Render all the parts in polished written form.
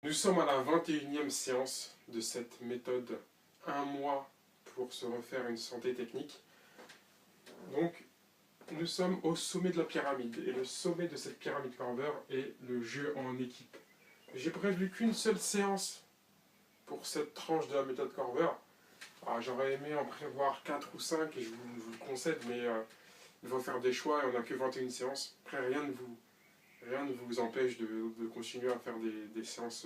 Nous sommes à la 21e séance de cette méthode, un mois pour se refaire une santé technique. Donc, nous sommes au sommet de la pyramide, et le sommet de cette pyramide Carver est le jeu en équipe. J'ai prévu qu'une seule séance pour cette tranche de la méthode Carver. J'aurais aimé en prévoir 4 ou 5, et je vous le concède, mais il faut faire des choix, et on n'a que 21 séances. Après, rien ne vous empêche de continuer à faire des séances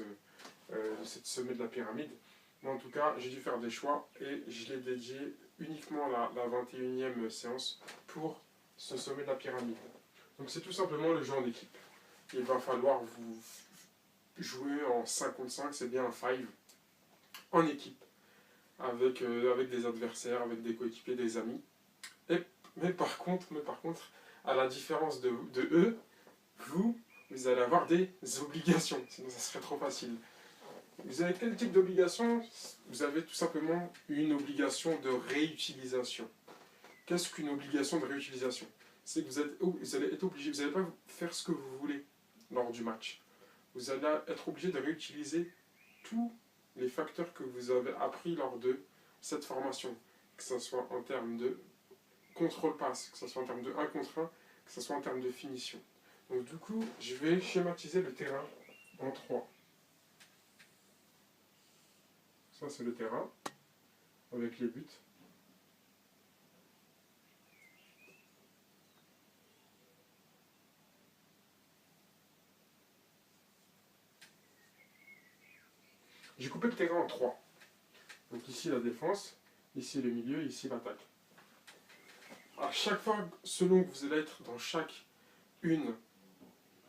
de cette sommet de la pyramide. Mais en tout cas, j'ai dû faire des choix et je l'ai dédié uniquement à la 21e séance pour ce sommet de la pyramide. Donc c'est tout simplement le jeu en équipe. Il va falloir vous jouer en 5 contre 5, c'est bien un 5, en équipe, avec des adversaires, avec des coéquipiers, des amis. Mais par contre, à la différence de eux, vous allez avoir des obligations, sinon ça serait trop facile. Vous avez quel type d'obligation? Vous avez tout simplement une obligation de réutilisation. Qu'est-ce qu'une obligation de réutilisation? C'est que vous allez être obligé, vous n'allez pas faire ce que vous voulez lors du match. Vous allez être obligé de réutiliser tous les facteurs que vous avez appris lors de cette formation. Que ce soit en termes de contrôle passe, que ce soit en termes de 1 contre 1, que ce soit en termes de finition. Donc du coup, je vais schématiser le terrain en 3. Ça, c'est le terrain, avec les buts. J'ai coupé le terrain en 3. Donc ici, la défense, ici le milieu, ici l'attaque. À chaque fois, selon que vous allez être dans chaque une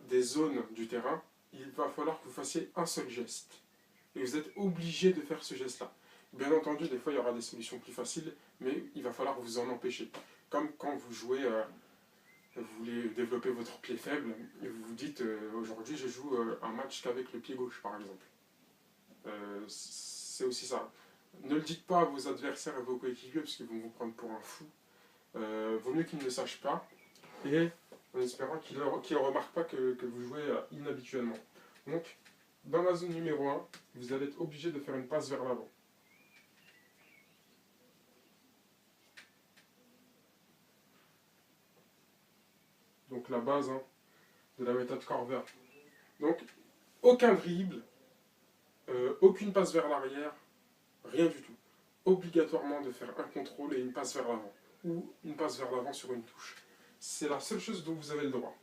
des zones du terrain, il va falloir que vous fassiez un seul geste. Et vous êtes obligé de faire ce geste-là. Bien entendu, des fois, il y aura des solutions plus faciles, mais il va falloir vous en empêcher. Comme quand vous jouez, vous voulez développer votre pied faible, et vous vous dites, aujourd'hui, je joue un match qu'avec le pied gauche, par exemple. C'est aussi ça. Ne le dites pas à vos adversaires et vos coéquipiers, parce qu'ils vont vous prendre pour un fou. Vaut mieux qu'ils ne le sachent pas, et en espérant qu'ils ne remarquent pas que vous jouez inhabituellement. Donc, dans la zone numéro 1, vous allez être obligé de faire une passe vers l'avant. Donc la base de la méthode Carver. Donc, aucun dribble, aucune passe vers l'arrière, rien du tout. Obligatoirement de faire un contrôle et une passe vers l'avant. Ou une passe vers l'avant sur une touche. C'est la seule chose dont vous avez le droit.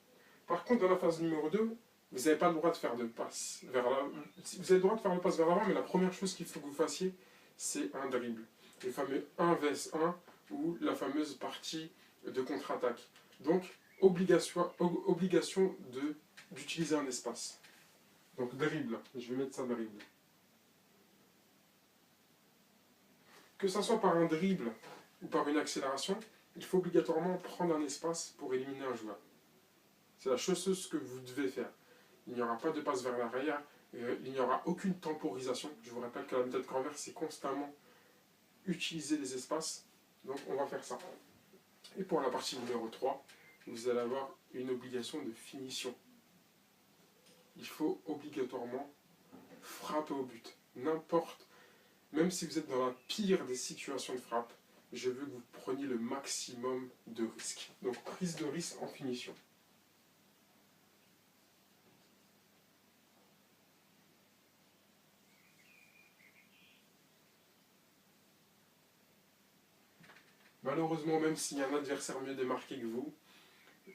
Par contre, dans la phase numéro 2, vous n'avez pas le droit de faire de passe vers l'avant. Vous avez le droit de faire le passe vers l'avant, mais la première chose qu'il faut que vous fassiez, c'est un dribble. Le fameux 1 vs 1 ou la fameuse partie de contre-attaque. Donc, obligation d'utiliser un espace. Donc, dribble. Je vais mettre ça dribble. Que ce soit par un dribble ou par une accélération, il faut obligatoirement prendre un espace pour éliminer un joueur. C'est la chose que vous devez faire. Il n'y aura pas de passe vers l'arrière, il n'y aura aucune temporisation. Je vous rappelle que la méthode Carver, c'est constamment utiliser les espaces. Donc on va faire ça. Et pour la partie numéro 3, vous allez avoir une obligation de finition. Il faut obligatoirement frapper au but. N'importe, même si vous êtes dans la pire des situations de frappe, je veux que vous preniez le maximum de risques. Donc prise de risque en finition. Malheureusement, même s'il y a un adversaire mieux démarqué que vous,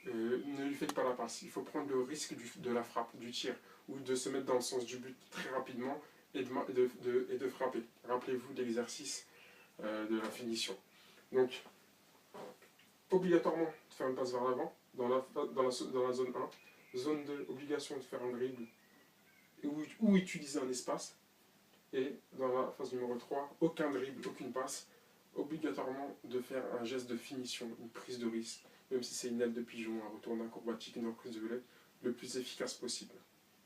ne lui faites pas la passe. Il faut prendre le risque de la frappe, du tir, ou de se mettre dans le sens du but très rapidement et de frapper. Rappelez-vous de l'exercice de la finition. Donc, obligatoirement de faire une passe vers l'avant, dans la zone 1. Zone 2, obligation de faire un dribble ou utiliser un espace. Et dans la phase numéro 3, aucun dribble, aucune passe. Obligatoirement de faire un geste de finition, une prise de risque, même si c'est une aile de pigeon, un retour acrobatique, une reprise de volée, le plus efficace possible.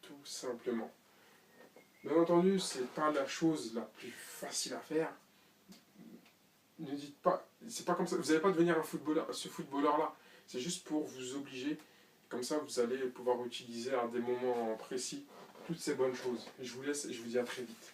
Tout simplement. Bien entendu, c'est pas la chose la plus facile à faire. Ne dites pas, c'est pas comme ça. Vous n'allez pas devenir ce footballeur-là. C'est juste pour vous obliger. Comme ça, vous allez pouvoir utiliser à des moments précis toutes ces bonnes choses. Je vous laisse et je vous dis à très vite.